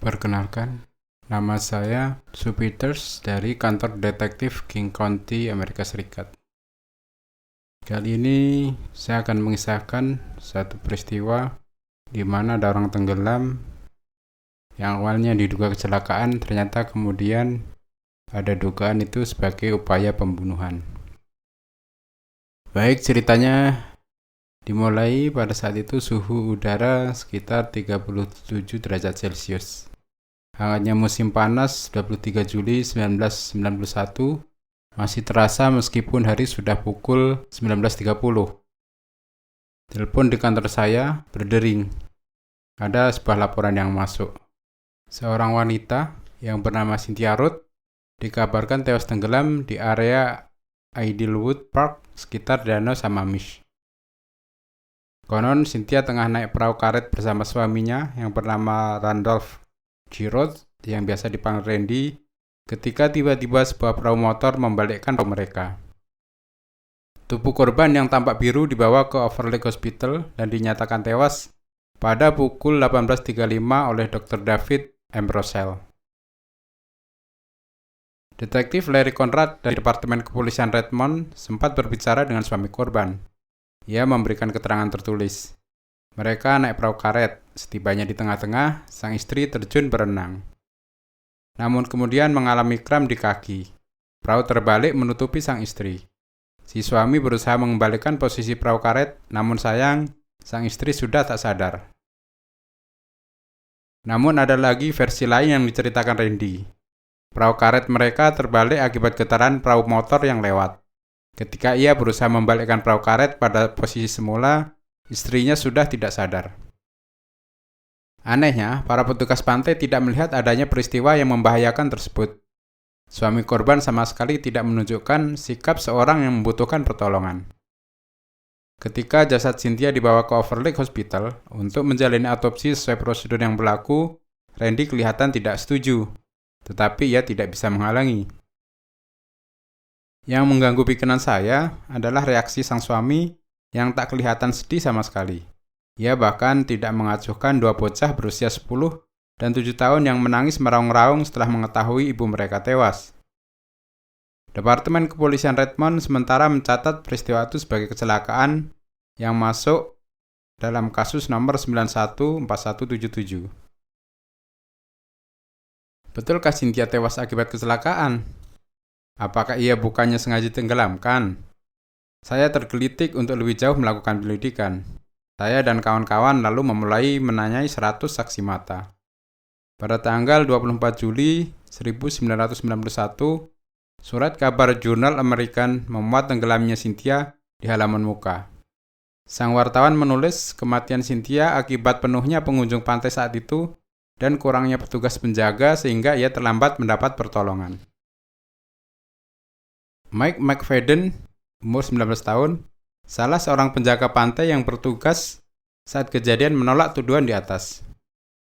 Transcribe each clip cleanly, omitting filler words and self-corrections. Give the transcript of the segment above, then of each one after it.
Perkenalkan, nama saya Sue Peters dari kantor detektif King County, Amerika Serikat. Kali ini saya akan mengisahkan satu peristiwa di mana ada orang tenggelam yang awalnya diduga kecelakaan, ternyata kemudian ada dugaan itu sebagai upaya pembunuhan. Baik, ceritanya dimulai pada saat itu suhu udara sekitar 37 derajat Celcius. Hangatnya musim panas 23 Juli 1991 masih terasa meskipun hari sudah pukul 19.30. Telepon di kantor saya berdering. Ada sebuah laporan yang masuk. Seorang wanita yang bernama Cynthia Roth dikabarkan tewas tenggelam di area Idlewood Park sekitar Danau Sammamish. Konon Cynthia tengah naik perahu karet bersama suaminya yang bernama Randolph G. Roth yang biasa dipanggil Randy ketika tiba-tiba sebuah perahu motor membalikkan perahu mereka. Tubuh korban yang tampak biru dibawa ke Overlake Hospital dan dinyatakan tewas pada pukul 18.35 oleh Dr. David M. Rossell. Detektif Larry Conrad dari Departemen Kepolisian Redmond sempat berbicara dengan suami korban. Ia memberikan keterangan tertulis. Mereka naik perahu karet. Setibanya di tengah-tengah, sang istri terjun berenang. Namun kemudian mengalami kram di kaki. Perahu terbalik menutupi sang istri. Si suami berusaha mengembalikan posisi perahu karet, namun sayang, sang istri sudah tak sadar. Namun ada lagi versi lain yang diceritakan Randy. Perahu karet mereka terbalik akibat getaran perahu motor yang lewat. Ketika ia berusaha membalikkan perahu karet pada posisi semula, istrinya sudah tidak sadar. Anehnya, para petugas pantai tidak melihat adanya peristiwa yang membahayakan tersebut. Suami korban sama sekali tidak menunjukkan sikap seorang yang membutuhkan pertolongan. Ketika jasad Cynthia dibawa ke Overlake Hospital untuk menjalani otopsi sesuai prosedur yang berlaku, Randy kelihatan tidak setuju, tetapi ia tidak bisa menghalangi. Yang mengganggu pikiran saya adalah reaksi sang suami yang tak kelihatan sedih sama sekali. Ia bahkan tidak mengacuhkan dua bocah berusia 10 dan 7 tahun yang menangis meraung-raung setelah mengetahui ibu mereka tewas. Departemen Kepolisian Redmond sementara mencatat peristiwa itu sebagai kecelakaan yang masuk dalam kasus nomor 914177. Betulkah Cynthia tewas akibat kecelakaan? Apakah ia bukannya sengaja tenggelamkan? Saya tergelitik untuk lebih jauh melakukan penyelidikan. Saya dan kawan-kawan lalu memulai menanyai 100 saksi mata. Pada tanggal 24 Juli 1991, surat kabar jurnal American memuat tenggelamnya Cynthia di halaman muka. Sang wartawan menulis kematian Cynthia akibat penuhnya pengunjung pantai saat itu dan kurangnya petugas penjaga sehingga ia terlambat mendapat pertolongan. Mike McFadden, umur 19 tahun, salah seorang penjaga pantai yang bertugas saat kejadian menolak tuduhan di atas.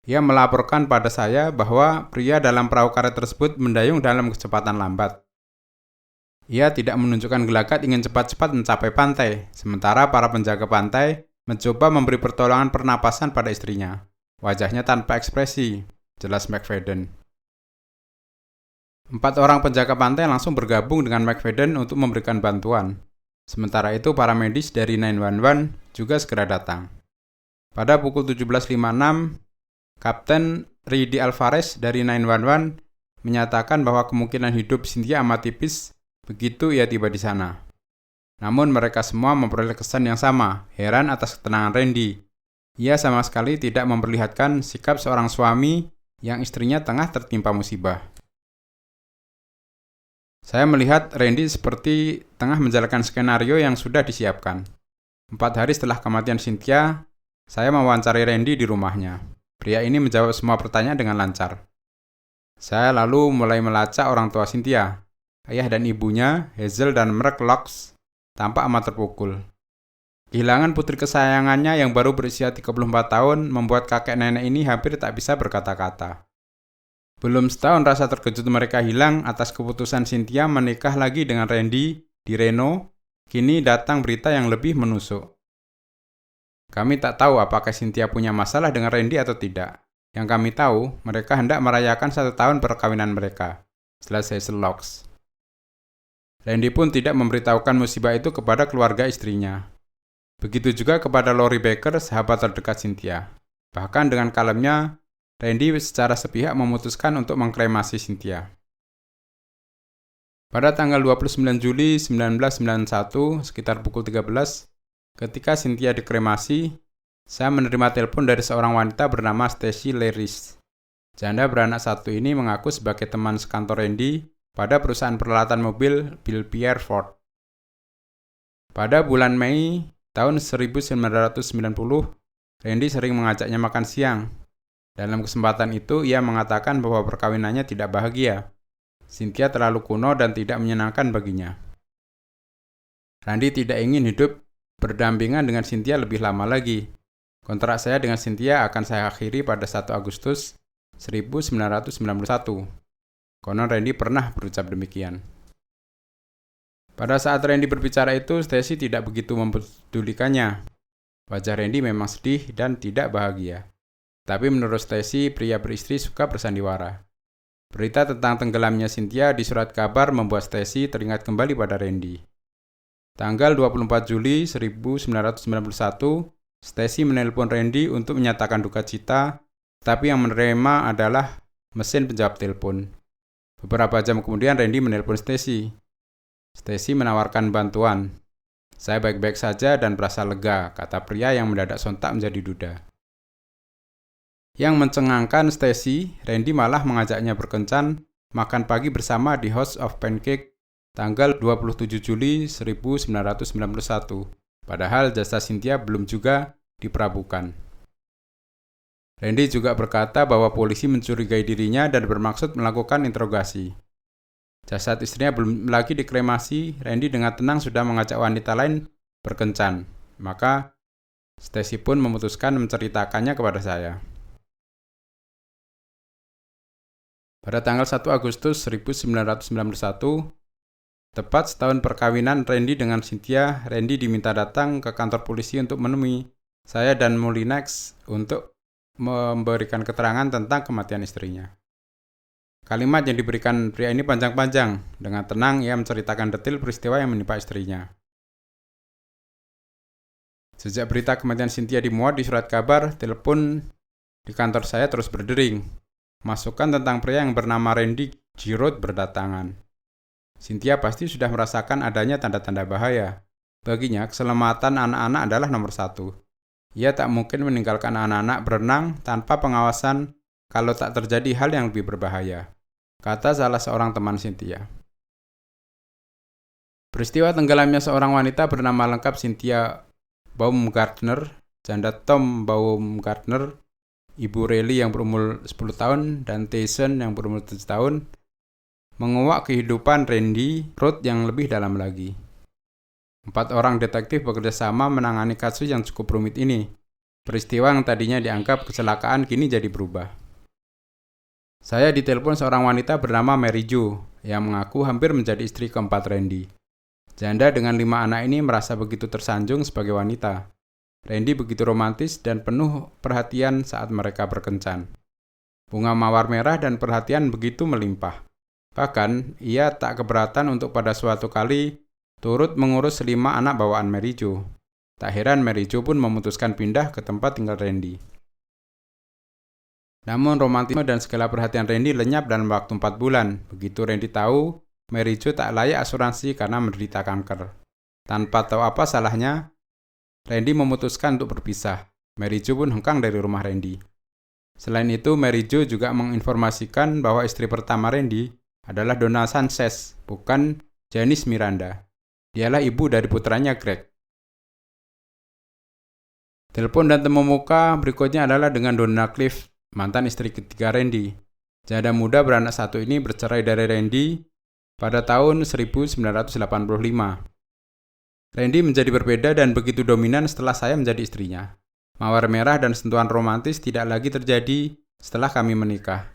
Ia melaporkan pada saya bahwa pria dalam perahu karet tersebut mendayung dalam kecepatan lambat. Ia tidak menunjukkan gelagat ingin cepat-cepat mencapai pantai, sementara para penjaga pantai mencoba memberi pertolongan pernapasan pada istrinya. Wajahnya tanpa ekspresi, jelas McFadden. 4 orang penjaga pantai langsung bergabung dengan McFadden untuk memberikan bantuan. Sementara itu, para medis dari 911 juga segera datang. Pada pukul 17.56, Kapten Ricky Alvarez dari 911 menyatakan bahwa kemungkinan hidup Cynthia amat tipis begitu ia tiba di sana. Namun mereka semua memperoleh kesan yang sama, heran atas ketenangan Randy. Ia sama sekali tidak memperlihatkan sikap seorang suami yang istrinya tengah tertimpa musibah. Saya melihat Randy seperti tengah menjalankan skenario yang sudah disiapkan. 4 hari setelah kematian Cynthia, saya mewawancari Randy di rumahnya. Pria ini menjawab semua pertanyaan dengan lancar. Saya lalu mulai melacak orang tua Cynthia. Ayah dan ibunya, Hazel dan Mark Locks, tampak amat terpukul. Kehilangan putri kesayangannya yang baru berusia 34 tahun membuat kakek nenek ini hampir tak bisa berkata-kata. Belum setahun rasa terkejut mereka hilang atas keputusan Cynthia menikah lagi dengan Randy di Reno. Kini datang berita yang lebih menusuk. Kami tak tahu apakah Cynthia punya masalah dengan Randy atau tidak. Yang kami tahu, mereka hendak merayakan 1 tahun perkawinan mereka. Selesai Lox. Randy pun tidak memberitahukan musibah itu kepada keluarga istrinya. Begitu juga kepada Lori Baker, sahabat terdekat Cynthia. Bahkan dengan kalemnya, Randy secara sepihak memutuskan untuk mengkremasi Cynthia. Pada tanggal 29 Juli 1991, sekitar pukul 13, ketika Cynthia dikremasi, saya menerima telepon dari seorang wanita bernama Stacy Leris. Janda beranak 1 ini mengaku sebagai teman sekantor Randy pada perusahaan peralatan mobil Bill Pierre Ford. Pada bulan Mei tahun 1990, Randy sering mengajaknya makan siang. Dalam kesempatan itu, ia mengatakan bahwa perkawinannya tidak bahagia. Cynthia terlalu kuno dan tidak menyenangkan baginya. Randy tidak ingin hidup berdampingan dengan Cynthia lebih lama lagi. Kontrak saya dengan Cynthia akan saya akhiri pada 1 Agustus 1991. Konon Randy pernah berucap demikian. Pada saat Randy berbicara itu, Stacy tidak begitu mempedulikannya. Wajah Randy memang sedih dan tidak bahagia. Tapi menurut Stacy, pria beristri suka bersandiwara. Berita tentang tenggelamnya Cynthia di surat kabar membuat Stacy teringat kembali pada Randy. Tanggal 24 Juli 1991, Stacy menelpon Randy untuk menyatakan duka cita, tapi yang menerima adalah mesin penjawab telepon. Beberapa jam kemudian Randy menelpon Stacy. Stacy menawarkan bantuan. Saya baik-baik saja dan merasa lega, kata pria yang mendadak sontak menjadi duda. Yang mencengangkan Stacy, Randy malah mengajaknya berkencan makan pagi bersama di House of Pancake tanggal 27 Juli 1991. Padahal jasa Cynthia belum juga diperabukan. Randy juga berkata bahwa polisi mencurigai dirinya dan bermaksud melakukan interogasi. Jasad istrinya belum lagi dikremasi, Randy dengan tenang sudah mengajak wanita lain berkencan. Maka Stacy pun memutuskan menceritakannya kepada saya. Pada tanggal 1 Agustus 1991, tepat setahun perkawinan Randy dengan Cynthia, Randy diminta datang ke kantor polisi untuk menemui saya dan Molinex untuk memberikan keterangan tentang kematian istrinya. Kalimat yang diberikan pria ini panjang-panjang. Dengan tenang, ia menceritakan detail peristiwa yang menimpa istrinya. Sejak berita kematian Cynthia dimuat di surat kabar, telepon di kantor saya terus berdering. Masukan tentang pria yang bernama Randy Giroud berdatangan. Cynthia pasti sudah merasakan adanya tanda-tanda bahaya. Baginya, keselamatan anak-anak adalah nomor 1. Ia tak mungkin meninggalkan anak-anak berenang tanpa pengawasan kalau tak terjadi hal yang lebih berbahaya, kata salah seorang teman Cynthia. Peristiwa tenggelamnya seorang wanita bernama lengkap Cynthia Baumgartner, janda Tom Baumgartner, Ibu Riley yang berumur 10 tahun, dan Tyson yang berumur 7 tahun, menguak kehidupan Randy Giroud yang lebih dalam lagi. 4 orang detektif bekerja sama menangani kasus yang cukup rumit ini. Peristiwa yang tadinya dianggap kecelakaan kini jadi berubah. Saya ditelepon seorang wanita bernama Mary Jo, yang mengaku hampir menjadi istri keempat Randy. Janda dengan 5 anak ini merasa begitu tersanjung sebagai wanita. Randy begitu romantis dan penuh perhatian saat mereka berkencan. Bunga mawar merah dan perhatian begitu melimpah. Bahkan, ia tak keberatan untuk pada suatu kali turut mengurus 5 anak bawaan Mary Jo. Tak heran Mary Jo pun memutuskan pindah ke tempat tinggal Randy. Namun romantisme dan segala perhatian Randy lenyap dalam waktu 4 bulan. Begitu Randy tahu, Mary Jo tak layak asuransi karena menderita kanker. Tanpa tahu apa salahnya, Randy memutuskan untuk berpisah. Mary Jo pun hengkang dari rumah Randy. Selain itu, Mary Jo juga menginformasikan bahwa istri pertama Randy adalah Donna Sanchez, bukan Janice Miranda. Dialah ibu dari putranya Greg. Telepon dan temu muka berikutnya adalah dengan Donna Cliff, mantan istri ketiga Randy. Janda muda beranak 1 ini bercerai dari Randy pada tahun 1985. Randy menjadi berbeda dan begitu dominan setelah saya menjadi istrinya. Mawar merah dan sentuhan romantis tidak lagi terjadi setelah kami menikah.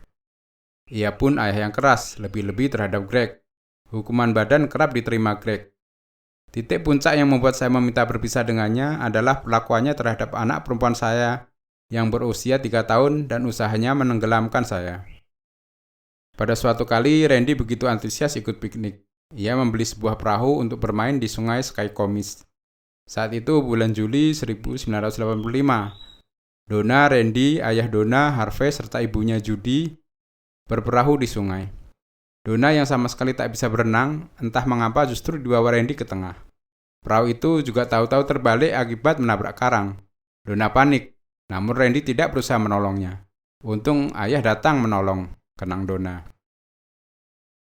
Ia pun ayah yang keras, lebih-lebih terhadap Greg. Hukuman badan kerap diterima Greg. Titik puncak yang membuat saya meminta berpisah dengannya adalah perlakuannya terhadap anak perempuan saya yang berusia 3 tahun dan usahanya menenggelamkan saya. Pada suatu kali, Randy begitu antusias ikut piknik. Ia membeli sebuah perahu untuk bermain di sungai Skycomish. Saat itu bulan Juli 1985. Donna, Randy, ayah Donna, Harvey, serta ibunya Judy berperahu di sungai. Donna yang sama sekali tak bisa berenang, entah mengapa justru dibawa Randy ke tengah. Perahu itu juga tahu-tahu terbalik akibat menabrak karang. Donna panik, namun Randy tidak berusaha menolongnya. Untung ayah datang menolong, kenang Donna.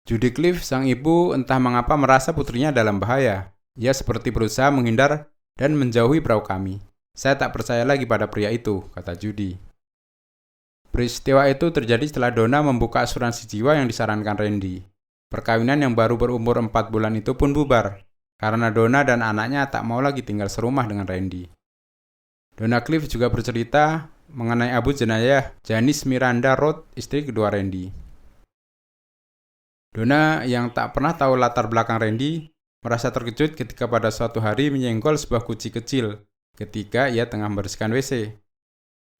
Judy Cliff, sang ibu, entah mengapa merasa putrinya dalam bahaya. Ia seperti berusaha menghindar dan menjauhi perahu kami. Saya tak percaya lagi pada pria itu, kata Judy. Peristiwa itu terjadi setelah Donna membuka asuransi jiwa yang disarankan Randy. Perkawinan yang baru berumur 4 bulan itu pun bubar, karena Donna dan anaknya tak mau lagi tinggal serumah dengan Randy. Donna Cliff juga bercerita mengenai abu jenayah Janice Miranda Roth, istri kedua Randy. Donna yang tak pernah tahu latar belakang Randy, merasa terkejut ketika pada suatu hari menyenggol sebuah guci kecil ketika ia tengah membersihkan WC.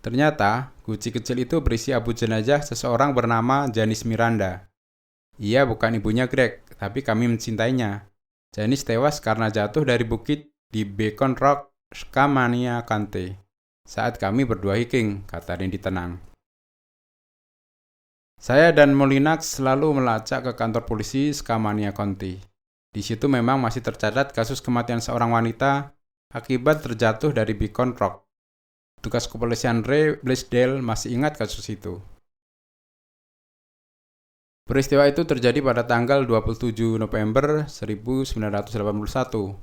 Ternyata, guci kecil itu berisi abu jenazah seseorang bernama Janice Miranda. Ia bukan ibunya Greg, tapi kami mencintainya. Janice tewas karena jatuh dari bukit di Beacon Rock, Skamania County. Saat kami berdua hiking, kata Randy tenang. Saya dan Molinax selalu melacak ke kantor polisi Skamania County. Di situ memang masih tercatat kasus kematian seorang wanita akibat terjatuh dari Beacon Rock. Tugas kepolisian Ray Blaisdell masih ingat kasus itu. Peristiwa itu terjadi pada tanggal 27 November 1981.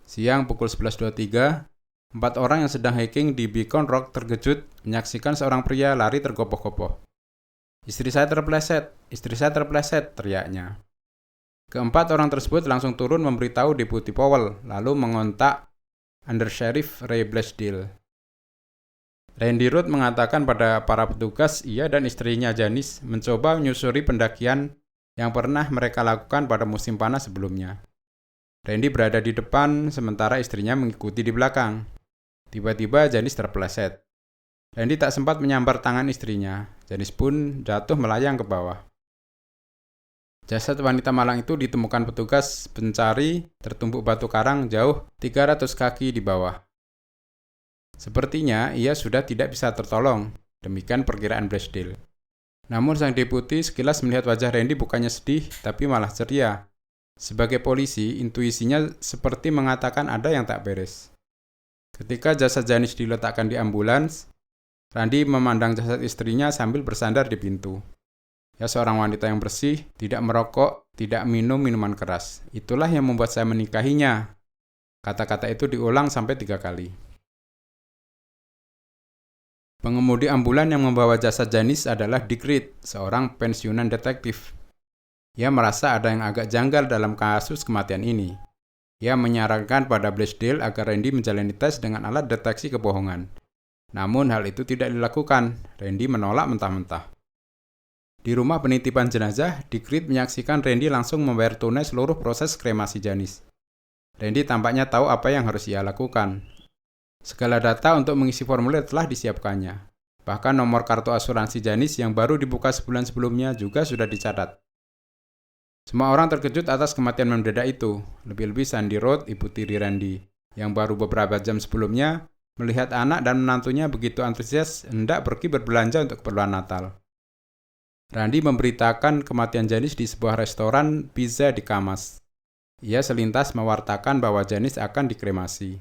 Siang pukul 11.23, 4 orang yang sedang hiking di Beacon Rock terkejut menyaksikan seorang pria lari tergopoh-gopoh. Istri saya terpleset, teriaknya. Keempat orang tersebut langsung turun memberitahu Deputi Powell, lalu mengontak Undersheriff Ray Blaisdell. Randy Roth mengatakan pada para petugas ia dan istrinya Janice mencoba menyusuri pendakian yang pernah mereka lakukan pada musim panas sebelumnya. Randy berada di depan sementara istrinya mengikuti di belakang. Tiba-tiba Janice terpeleset. Randy tak sempat menyambar tangan istrinya. Janice pun jatuh melayang ke bawah. Jasad wanita malang itu ditemukan petugas pencari tertumbuk batu karang jauh 300 kaki di bawah. Sepertinya ia sudah tidak bisa tertolong, demikian perkiraan Blaisdell. Namun sang deputi sekilas melihat wajah Randy bukannya sedih, tapi malah ceria. Sebagai polisi, intuisinya seperti mengatakan ada yang tak beres. Ketika jasad Janice diletakkan di ambulans, Randy memandang jasad istrinya sambil bersandar di pintu. Ya, seorang wanita yang bersih, tidak merokok, tidak minum minuman keras. Itulah yang membuat saya menikahinya. Kata-kata itu diulang sampai 3 kali. Pengemudi ambulan yang membawa jasad Janice adalah Dick Reed, seorang pensiunan detektif. Ia merasa ada yang agak janggal dalam kasus kematian ini. Ia menyarankan pada Blaisdell agar Randy menjalani tes dengan alat deteksi kebohongan. Namun hal itu tidak dilakukan. Randy menolak mentah-mentah. Di rumah penitipan jenazah, Dick Reed menyaksikan Randy langsung membayar tunai seluruh proses kremasi Janice. Randy tampaknya tahu apa yang harus ia lakukan. Segala data untuk mengisi formulir telah disiapkannya. Bahkan nomor kartu asuransi Janice yang baru dibuka sebulan sebelumnya juga sudah dicatat. Semua orang terkejut atas kematian mendadak itu, lebih-lebih Sandy Roth, ibu tiri Randy, yang baru beberapa jam sebelumnya melihat anak dan menantunya begitu antusias hendak pergi berbelanja untuk keperluan Natal. Randy memberitakan kematian Janice di sebuah restoran pizza di Kamas. Ia selintas mewartakan bahwa Janice akan dikremasi.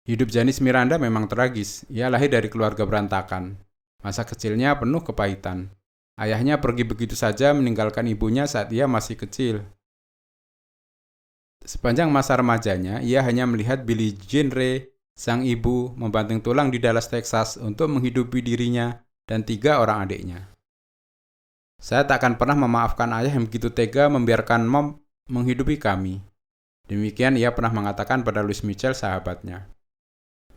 Hidup Janice Miranda memang tragis. Ia lahir dari keluarga berantakan. Masa kecilnya penuh kepahitan. Ayahnya pergi begitu saja meninggalkan ibunya saat ia masih kecil. Sepanjang masa remajanya, ia hanya melihat Billie Jean Ray, sang ibu, membanting tulang di Dallas, Texas untuk menghidupi dirinya dan 3 orang adiknya. Saya tak akan pernah memaafkan ayah yang begitu tega membiarkan Mom menghidupi kami. Demikian ia pernah mengatakan pada Louis Mitchell, sahabatnya.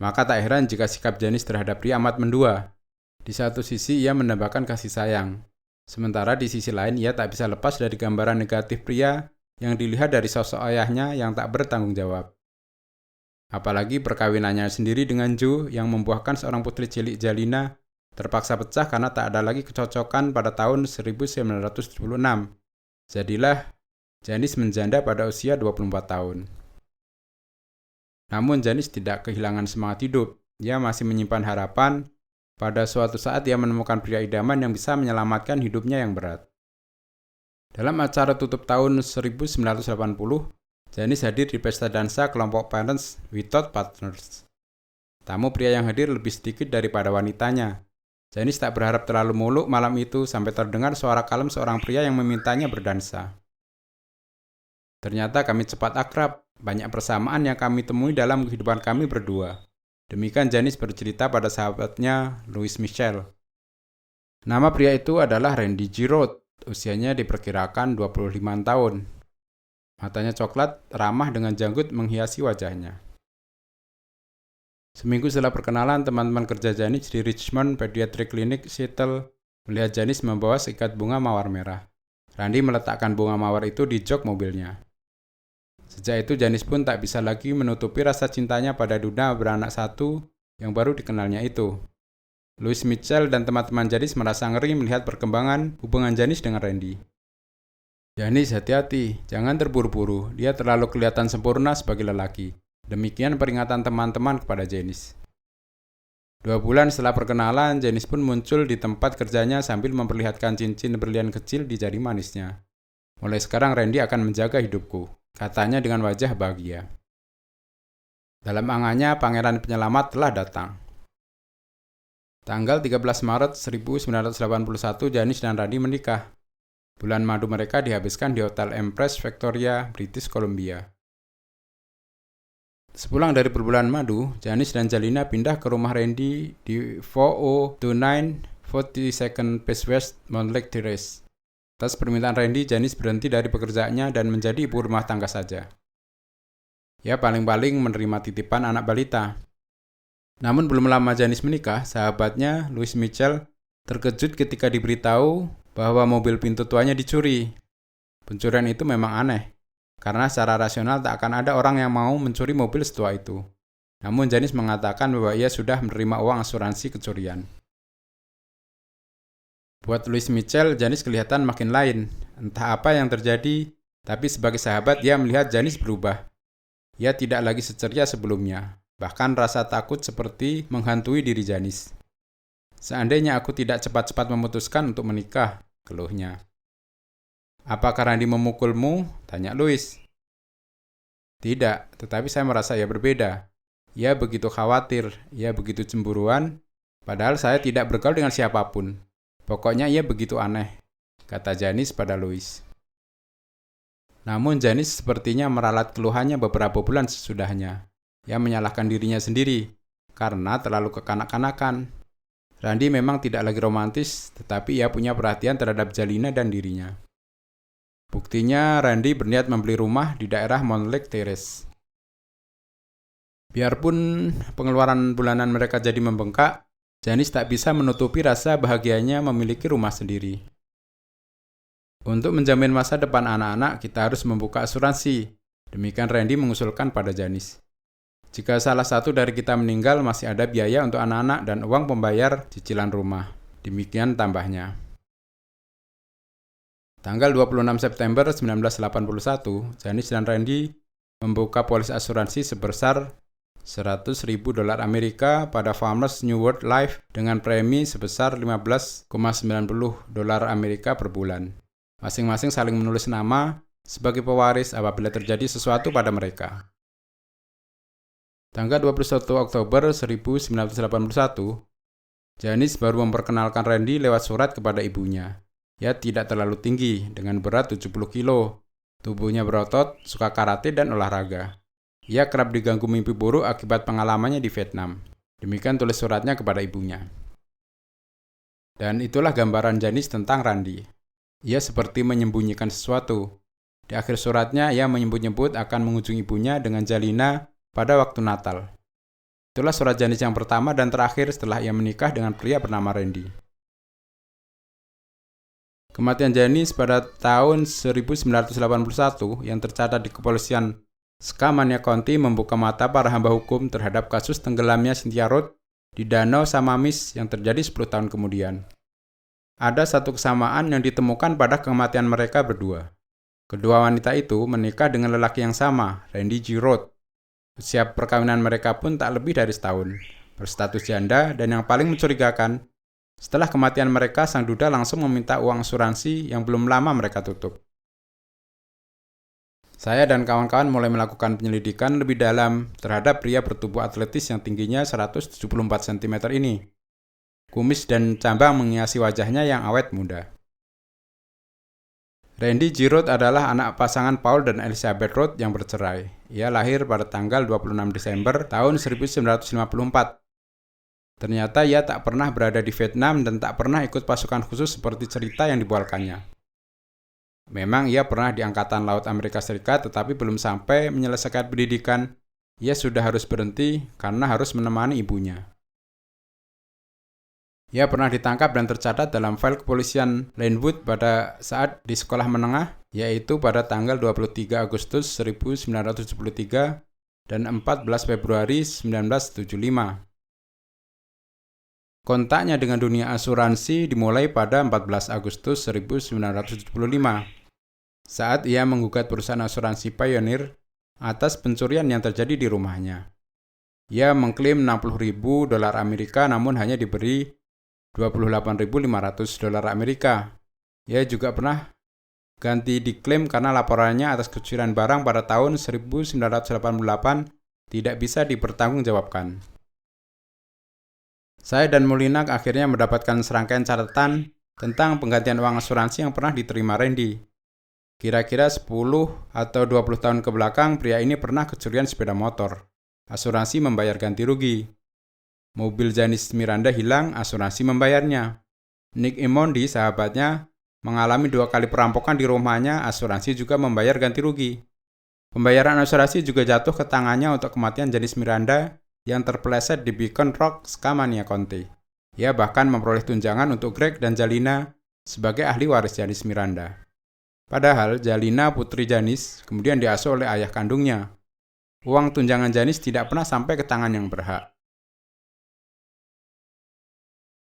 Maka tak heran jika sikap Janice terhadap pria amat mendua. Di satu sisi ia mendambakan kasih sayang. Sementara di sisi lain ia tak bisa lepas dari gambaran negatif pria yang dilihat dari sosok ayahnya yang tak bertanggung jawab. Apalagi perkawinannya sendiri dengan Joe yang membuahkan seorang putri cilik Jalina terpaksa pecah karena tak ada lagi kecocokan pada tahun 1976. Jadilah Janice menjanda pada usia 24 tahun. Namun Janice tidak kehilangan semangat hidup. Ia masih menyimpan harapan. Pada suatu saat ia menemukan pria idaman yang bisa menyelamatkan hidupnya yang berat. Dalam acara tutup tahun 1980, Janice hadir di pesta dansa kelompok Parents Without Partners. Tamu pria yang hadir lebih sedikit daripada wanitanya. Janice tak berharap terlalu muluk malam itu sampai terdengar suara kalem seorang pria yang memintanya berdansa. Ternyata kami cepat akrab, banyak persamaan yang kami temui dalam kehidupan kami berdua. Demikian Janice bercerita pada sahabatnya Louis Michel. Nama pria itu adalah Randy Giraud, usianya diperkirakan 25 tahun. Matanya coklat, ramah dengan janggut menghiasi wajahnya. Seminggu setelah perkenalan, teman-teman kerja Janice di Richmond Pediatric Clinic, Seattle, melihat Janice membawa seikat bunga mawar merah. Randy meletakkan bunga mawar itu di jok mobilnya. Sejak itu Janice pun tak bisa lagi menutupi rasa cintanya pada duda beranak satu yang baru dikenalnya itu. Louis Michel dan teman-teman Janice merasa ngeri melihat perkembangan hubungan Janice dengan Randy. Janice, hati-hati, jangan terburu-buru, dia terlalu kelihatan sempurna sebagai lelaki. Demikian peringatan teman-teman kepada Janice. 2 bulan setelah perkenalan, Janice pun muncul di tempat kerjanya sambil memperlihatkan cincin berlian kecil di jari manisnya. Mulai sekarang Randy akan menjaga hidupku, katanya dengan wajah bahagia. Dalam angannya, pangeran penyelamat telah datang. Tanggal 13 Maret 1981, Janice dan Randy menikah. Bulan madu mereka dihabiskan di Hotel Empress Victoria, British Columbia. Sepulang dari berbulan madu, Janice dan Jalina pindah ke rumah Randy di 4029 42nd Pace West, Montlake Terrace. Atas permintaan Randy, Janice berhenti dari pekerjaannya dan menjadi ibu rumah tangga saja. Ia paling-paling menerima titipan anak balita. Namun belum lama Janice menikah, sahabatnya Louis Michel terkejut ketika diberitahu bahwa mobil pintu tuanya dicuri. Pencurian itu memang aneh, karena secara rasional tak akan ada orang yang mau mencuri mobil setua itu. Namun Janice mengatakan bahwa ia sudah menerima uang asuransi kecurian. Buat Louis Michel, Janice kelihatan makin lain. Entah apa yang terjadi, tapi sebagai sahabat ia melihat Janice berubah. Ia tidak lagi seceria sebelumnya. Bahkan rasa takut seperti menghantui diri Janice. Seandainya aku tidak cepat-cepat memutuskan untuk menikah, keluhnya. Apakah Randy memukulmu? Tanya Louis. Tidak, tetapi saya merasa ia berbeda. Ia begitu khawatir, ia begitu cemburuan, padahal saya tidak bergaul dengan siapapun. Pokoknya ia begitu aneh, kata Janice pada Louis. Namun Janice sepertinya meralat keluhannya beberapa bulan sesudahnya. Ia menyalahkan dirinya sendiri, karena terlalu kekanak-kanakan. Randy memang tidak lagi romantis, tetapi ia punya perhatian terhadap Jalina dan dirinya. Buktinya, Randy berniat membeli rumah di daerah Montlake Terrace. Biarpun pengeluaran bulanan mereka jadi membengkak, Janice tak bisa menutupi rasa bahagianya memiliki rumah sendiri. Untuk menjamin masa depan anak-anak, kita harus membuka asuransi. Demikian Randy mengusulkan pada Janice. Jika salah satu dari kita meninggal, masih ada biaya untuk anak-anak dan uang pembayar cicilan rumah. Demikian tambahnya. Tanggal 26 September 1981, Janice dan Randy membuka polis asuransi sebesar $100.000 Amerika pada Farmers New World Life dengan premi sebesar $15.90 Amerika per bulan. Masing-masing saling menulis nama sebagai pewaris apabila terjadi sesuatu pada mereka. Tanggal 21 Oktober 1981, Janice baru memperkenalkan Randy lewat surat kepada ibunya. Ia tidak terlalu tinggi, dengan berat 70 kilo. Tubuhnya berotot, suka karate dan olahraga. Ia kerap diganggu mimpi buruk akibat pengalamannya di Vietnam. Demikian tulis suratnya kepada ibunya. Dan itulah gambaran Janice tentang Randy. Ia seperti menyembunyikan sesuatu. Di akhir suratnya, ia menyebut-nyebut akan mengunjungi ibunya dengan Jalina pada waktu Natal. Itulah surat Janice yang pertama dan terakhir setelah ia menikah dengan pria bernama Randy. Kematian Janice pada tahun 1981 yang tercatat di kepolisian Skamania County membuka mata para hamba hukum terhadap kasus tenggelamnya Cynthia Roth di Danau Samamis yang terjadi 10 tahun kemudian. Ada satu kesamaan yang ditemukan pada kematian mereka berdua. Kedua wanita itu menikah dengan lelaki yang sama, Randy G. Roth. Usia perkawinan mereka pun tak lebih dari setahun, berstatus janda, dan yang paling mencurigakan, setelah kematian mereka, sang duda langsung meminta uang asuransi yang belum lama mereka tutup. Saya dan kawan-kawan mulai melakukan penyelidikan lebih dalam terhadap pria bertubuh atletis yang tingginya 174 cm ini. Kumis dan cambang menghiasi wajahnya yang awet muda. Randy G. Roth adalah anak pasangan Paul dan Elizabeth Roth yang bercerai. Ia lahir pada tanggal 26 Desember tahun 1954. Ternyata ia tak pernah berada di Vietnam dan tak pernah ikut pasukan khusus seperti cerita yang dibawakannya. Memang ia pernah di Angkatan Laut Amerika Serikat, tetapi belum sampai menyelesaikan pendidikan. Ia sudah harus berhenti karena harus menemani ibunya. Ia pernah ditangkap dan tercatat dalam file kepolisian Linwood pada saat di sekolah menengah, yaitu pada tanggal 23 Agustus 1973 dan 14 Februari 1975. Kontaknya dengan dunia asuransi dimulai pada 14 Agustus 1975. Saat ia menggugat perusahaan asuransi Pioneer atas pencurian yang terjadi di rumahnya. Ia mengklaim $60.000 Amerika namun hanya diberi $28.500 Amerika. Ia juga pernah ganti diklaim karena laporannya atas kecurangan barang pada tahun 1988 tidak bisa dipertanggungjawabkan. Saya dan Molinak akhirnya mendapatkan serangkaian catatan tentang penggantian uang asuransi yang pernah diterima Randy. Kira-kira 10 atau 20 tahun ke belakang, pria ini pernah kecurian sepeda motor. Asuransi membayar ganti rugi. Mobil Janice Miranda hilang, asuransi membayarnya. Nick Imondi, sahabatnya, mengalami 2 kali perampokan di rumahnya, asuransi juga membayar ganti rugi. Pembayaran asuransi juga jatuh ke tangannya untuk kematian Janice Miranda yang terpeleset di Beacon Rock, Skamania County. Ia bahkan memperoleh tunjangan untuk Greg dan Jalina sebagai ahli waris Janice Miranda. Padahal Jalina, putri Janice, kemudian diasuh oleh ayah kandungnya. Uang tunjangan Janice tidak pernah sampai ke tangan yang berhak.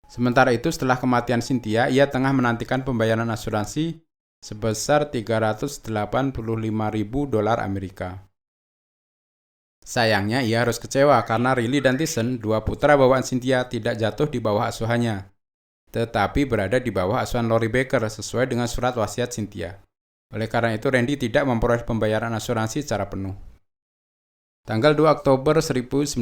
Sementara itu, setelah kematian Cynthia, ia tengah menantikan pembayaran asuransi sebesar $385.000 Amerika. Sayangnya, ia harus kecewa karena Riley dan Tyson, 2 putra bawaan Cynthia, tidak jatuh di bawah asuhannya, tetapi berada di bawah asuhan Lori Baker sesuai dengan surat wasiat Cynthia. Oleh karena itu, Randy tidak memperoleh pembayaran asuransi secara penuh. Tanggal 2 Oktober 1991,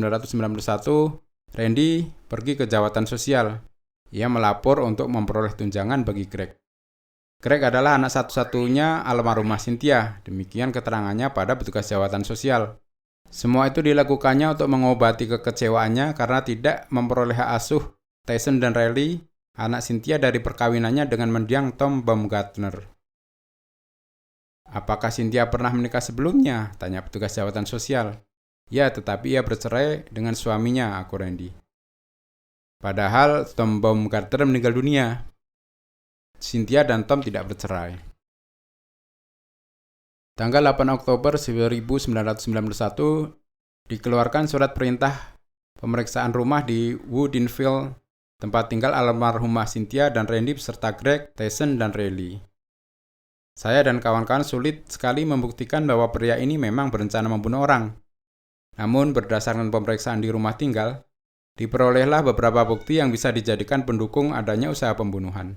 Randy pergi ke jawatan sosial. Ia melapor untuk memperoleh tunjangan bagi Greg. Greg adalah anak satu-satunya almarhumah Cynthia, demikian keterangannya pada petugas jawatan sosial. Semua itu dilakukannya untuk mengobati kekecewaannya karena tidak memperoleh hak asuh Tyson dan Riley, anak Cynthia dari perkawinannya dengan mendiang Tom Baumgartner. Apakah Cynthia pernah menikah sebelumnya? Tanya petugas jawatan sosial. Ya, tetapi ia bercerai dengan suaminya, aku Randy. Padahal Tom Baumgartner meninggal dunia. Cynthia dan Tom tidak bercerai. Tanggal 8 Oktober 1991 dikeluarkan surat perintah pemeriksaan rumah di Woodinville, tempat tinggal almarhumah Cynthia dan Randy beserta Greg, Tyson, dan Riley. Saya dan kawan-kawan sulit sekali membuktikan bahwa pria ini memang berencana membunuh orang. Namun berdasarkan pemeriksaan di rumah tinggal, diperolehlah beberapa bukti yang bisa dijadikan pendukung adanya usaha pembunuhan.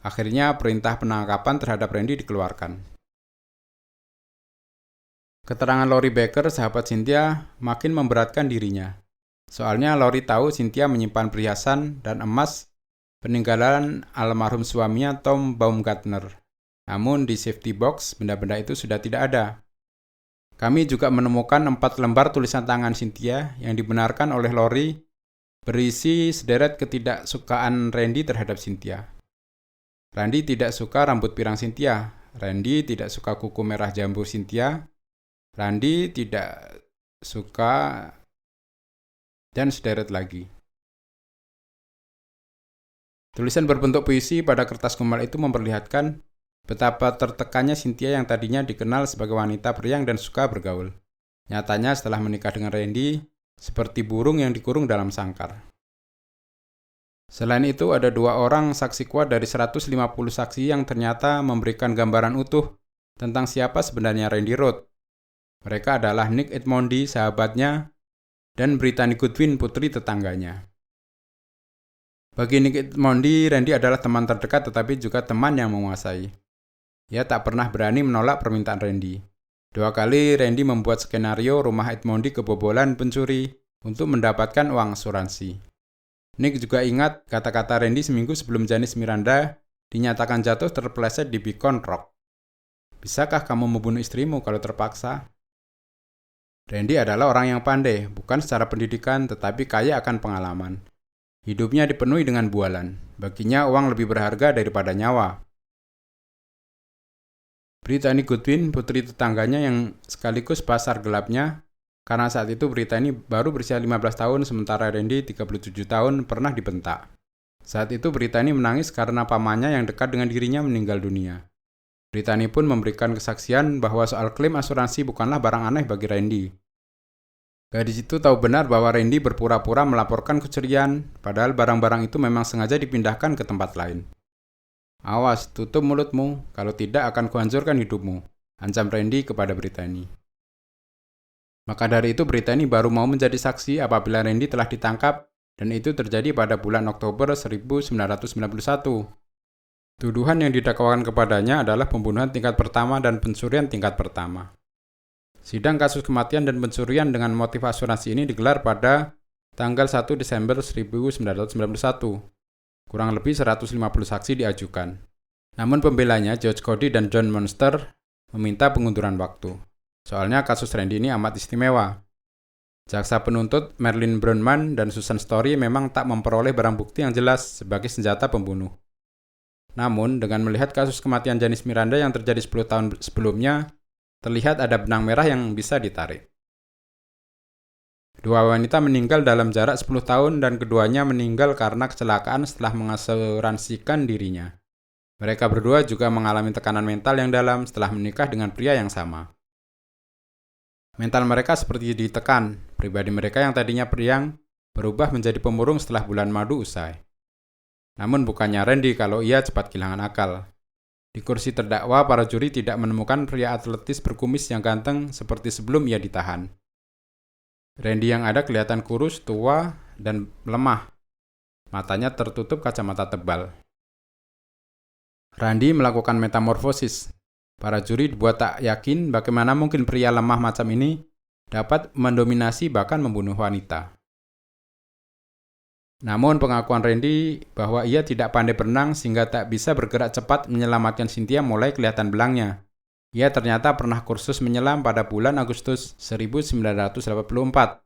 Akhirnya perintah penangkapan terhadap Randy dikeluarkan. Keterangan Lori Baker, sahabat Cynthia, makin memberatkan dirinya. Soalnya Lori tahu Cynthia menyimpan perhiasan dan emas peninggalan almarhum suaminya Tom Baumgartner. Namun di safety box, benda-benda itu sudah tidak ada. Kami juga menemukan 4 lembar tulisan tangan Cynthia yang dibenarkan oleh Lori berisi sederet ketidaksukaan Randy terhadap Cynthia. Randy tidak suka rambut pirang Cynthia. Randy tidak suka kuku merah jambu Cynthia. Randy tidak suka, dan sederet lagi. Tulisan berbentuk puisi pada kertas kumal itu memperlihatkan betapa tertekannya Cynthia yang tadinya dikenal sebagai wanita periang dan suka bergaul. Nyatanya setelah menikah dengan Randy, seperti burung yang dikurung dalam sangkar. Selain itu, ada 2 orang saksi kuat dari 150 saksi yang ternyata memberikan gambaran utuh tentang siapa sebenarnya Randy Roth. Mereka adalah Nick Edmondi, sahabatnya, dan Brittany Goodwin, putri tetangganya. Bagi Nick Edmondi, Randy adalah teman terdekat tetapi juga teman yang menguasai. Ia tak pernah berani menolak permintaan Randy. 2 kali Randy membuat skenario rumah Edmondi kebobolan pencuri untuk mendapatkan uang asuransi. Nick juga ingat kata-kata Randy seminggu sebelum Janice Miranda dinyatakan jatuh terpeleset di Beacon Rock. Bisakah kamu membunuh istrimu kalau terpaksa? Randy adalah orang yang pandai, bukan secara pendidikan tetapi kaya akan pengalaman. Hidupnya dipenuhi dengan bualan. Baginya uang lebih berharga daripada nyawa. Brittany Goodwin, putri tetangganya yang sekaligus pasar gelapnya, karena saat itu Brittany baru berusia 15 tahun sementara Randy 37 tahun pernah dibentak. Saat itu Brittany menangis karena pamannya yang dekat dengan dirinya meninggal dunia. Brittany pun memberikan kesaksian bahwa soal klaim asuransi bukanlah barang aneh bagi Randy. Gadis itu tahu benar bahwa Randy berpura-pura melaporkan kecurian, padahal barang-barang itu memang sengaja dipindahkan ke tempat lain. Awas, tutup mulutmu, kalau tidak akan kuhancurkan hidupmu, ancam Randy kepada Brittany. Maka dari itu Brittany baru mau menjadi saksi apabila Randy telah ditangkap dan itu terjadi pada bulan Oktober 1991. Tuduhan yang didakwakan kepadanya adalah pembunuhan tingkat pertama dan pencurian tingkat pertama. Sidang kasus kematian dan pencurian dengan motif asuransi ini digelar pada tanggal 1 Desember 1991. Kurang lebih 150 saksi diajukan. Namun pembelanya George Cody dan John Monster meminta pengunduran waktu. Soalnya kasus Randy ini amat istimewa. Jaksa penuntut Marilyn Brownman dan Susan Story memang tak memperoleh barang bukti yang jelas sebagai senjata pembunuh. Namun, dengan melihat kasus kematian Janice Miranda yang terjadi 10 tahun sebelumnya, terlihat ada benang merah yang bisa ditarik. 2 wanita meninggal dalam jarak 10 tahun dan keduanya meninggal karena kecelakaan setelah mengasuransikan dirinya. Mereka berdua juga mengalami tekanan mental yang dalam setelah menikah dengan pria yang sama. Mental mereka seperti ditekan, pribadi mereka yang tadinya periang berubah menjadi pemurung setelah bulan madu usai. Namun bukannya Randy kalau ia cepat kehilangan akal. Di kursi terdakwa, para juri tidak menemukan pria atletis berkumis yang ganteng seperti sebelum ia ditahan. Randy yang ada kelihatan kurus, tua, dan lemah. Matanya tertutup kacamata tebal. Randy melakukan metamorfosis. Para juri dibuat tak yakin bagaimana mungkin pria lemah macam ini dapat mendominasi bahkan membunuh wanita. Namun pengakuan Randy bahwa ia tidak pandai berenang sehingga tak bisa bergerak cepat menyelamatkan Cynthia mulai kelihatan belangnya. Ia ternyata pernah kursus menyelam pada bulan Agustus 1984.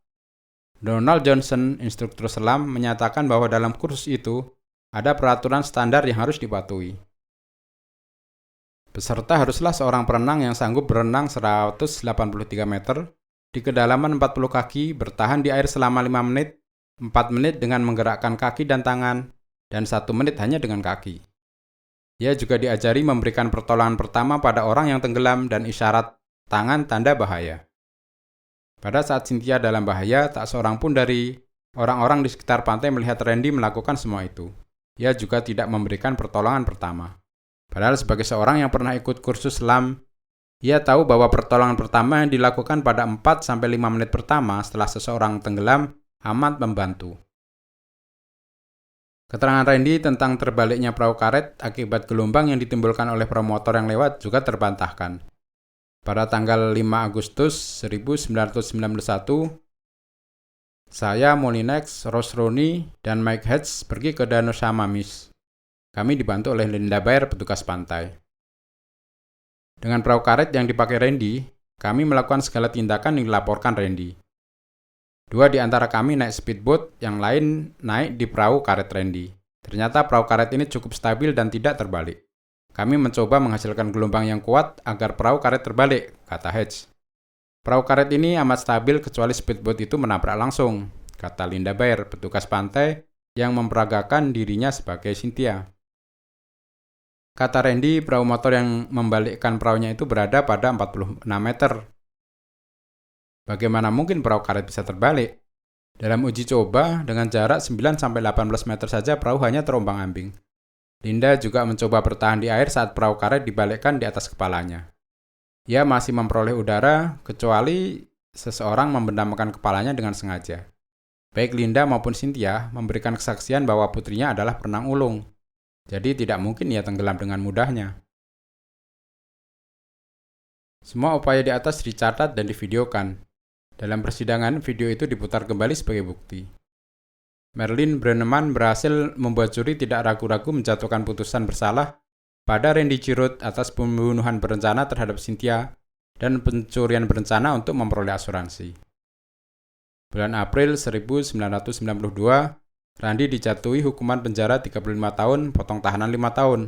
Donald Johnson, instruktur selam, menyatakan bahwa dalam kursus itu ada peraturan standar yang harus dipatuhi. Peserta haruslah seorang perenang yang sanggup berenang 183 meter di kedalaman 40 kaki, bertahan di air selama 5 menit, 4 menit dengan menggerakkan kaki dan tangan, dan 1 menit hanya dengan kaki. Ia juga diajari memberikan pertolongan pertama pada orang yang tenggelam dan isyarat tangan tanda bahaya. Pada saat Cynthia dalam bahaya, tak seorang pun dari orang-orang di sekitar pantai melihat Randy melakukan semua itu. Ia juga tidak memberikan pertolongan pertama. Padahal sebagai seorang yang pernah ikut kursus selam, ia tahu bahwa pertolongan pertama yang dilakukan pada 4-5 menit pertama setelah seseorang tenggelam amat membantu. Keterangan Randy tentang terbaliknya perahu karet akibat gelombang yang ditimbulkan oleh perahu motor yang lewat juga terbantahkan. Pada tanggal 5 Agustus 1991, saya, Molinex, Ross Rooney, dan Mike Hedges pergi ke Danau Samamis. Kami dibantu oleh Linda Baer, petugas pantai. Dengan perahu karet yang dipakai Randy, kami melakukan segala tindakan yang dilaporkan Randy. 2 di antara kami naik speedboat, yang lain naik di perahu karet Randy. Ternyata perahu karet ini cukup stabil dan tidak terbalik. Kami mencoba menghasilkan gelombang yang kuat agar perahu karet terbalik, kata Hedges. Perahu karet ini amat stabil kecuali speedboat itu menabrak langsung, kata Linda Baer, petugas pantai yang memperagakan dirinya sebagai Cynthia. Kata Randy, perahu motor yang membalikkan perahunya itu berada pada 46 meter. Bagaimana mungkin perahu karet bisa terbalik? Dalam uji coba, dengan jarak 9-18 meter saja perahu hanya terombang-ambing. Linda juga mencoba bertahan di air saat perahu karet dibalikkan di atas kepalanya. Ia masih memperoleh udara, kecuali seseorang membendamkan kepalanya dengan sengaja. Baik Linda maupun Cynthia memberikan kesaksian bahwa putrinya adalah perenang ulung. Jadi tidak mungkin ia tenggelam dengan mudahnya. Semua upaya di atas dicatat dan divideokan. Dalam persidangan, video itu diputar kembali sebagai bukti. Marilyn Brenneman berhasil membuat juri tidak ragu-ragu menjatuhkan putusan bersalah pada Randy Chirrut atas pembunuhan berencana terhadap Cynthia dan pencurian berencana untuk memperoleh asuransi. Bulan April 1992, Randy dijatuhi hukuman penjara 35 tahun, potong tahanan 5 tahun.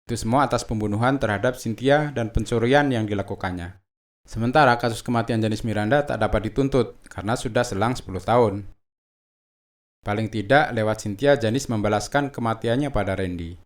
Itu semua atas pembunuhan terhadap Cynthia dan pencurian yang dilakukannya. Sementara kasus kematian Janice Miranda tak dapat dituntut karena sudah selang 10 tahun. Paling tidak lewat Cynthia, Janice membalaskan kematiannya pada Randy.